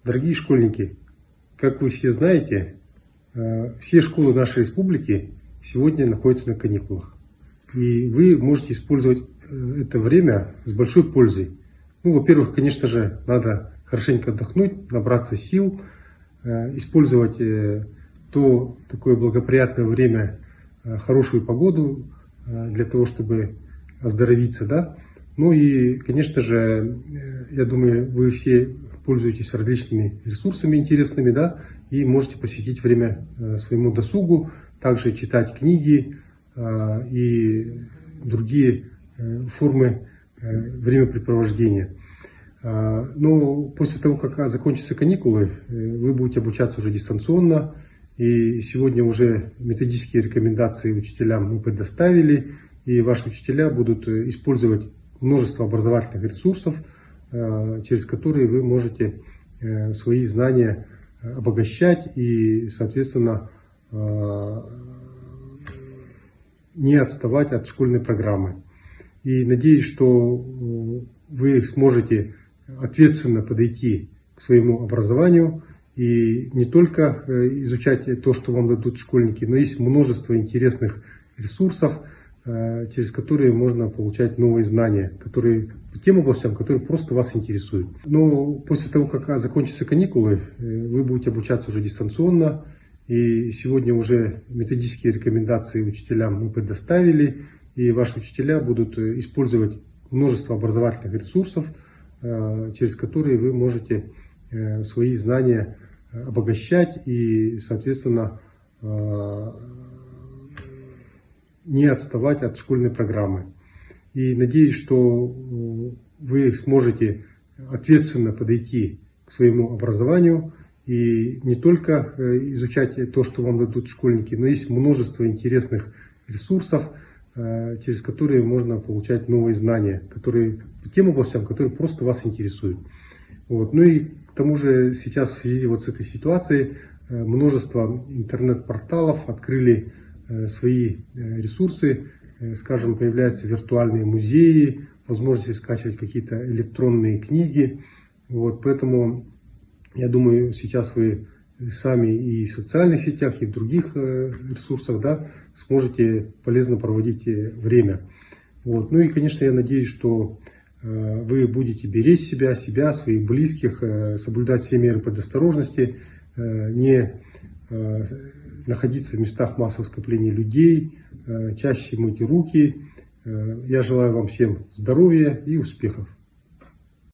Дорогие школьники, как вы все знаете, все школы нашей республики сегодня находятся на каникулах. И вы можете использовать это время с большой пользой. Ну, во-первых, конечно же, надо хорошенько отдохнуть, набраться сил, использовать то такое благоприятное время, хорошую погоду для того, чтобы оздоровиться, да. Ну и, конечно же, я думаю, вы все пользуетесь различными ресурсами интересными, да, и можете посвятить время своему досугу, также читать книги и другие формы времяпрепровождения. Но после того, как закончатся каникулы, вы будете обучаться уже дистанционно, и сегодня уже методические рекомендации учителям мы предоставили, и ваши учителя будут использовать множество образовательных ресурсов, через которые вы можете свои знания обогащать и, соответственно, не отставать от школьной программы. И надеюсь, что вы сможете ответственно подойти к своему образованию и не только изучать то, что вам дадут школьники, но есть множество интересных ресурсов, через которые можно получать новые знания, которые по тем областям, которые просто вас интересуют. Но после того, как закончатся каникулы, вы будете обучаться уже дистанционно, и сегодня уже методические рекомендации учителям мы предоставили, и ваши учителя будут использовать множество образовательных ресурсов, через которые вы можете свои знания обогащать и, соответственно, не отставать от школьной программы. И надеюсь, что вы сможете ответственно подойти к своему образованию и не только изучать то, что вам дадут школьники, но есть множество интересных ресурсов, через которые можно получать новые знания, которые по тем областям, которые просто вас интересуют. Вот. Ну и к тому же сейчас в связи вот с этой ситуацией множество интернет-порталов открыли свои ресурсы, скажем, появляются виртуальные музеи, возможность скачивать какие-то электронные книги. Вот, поэтому я думаю, сейчас вы сами и в социальных сетях, и в других ресурсах, да, сможете полезно проводить время. Вот. Ну и, конечно, я надеюсь, что вы будете беречь себя, своих близких, соблюдать все меры предосторожности, не находиться в местах массового скопления людей, чаще мойте руки. Я желаю вам всем здоровья и успехов.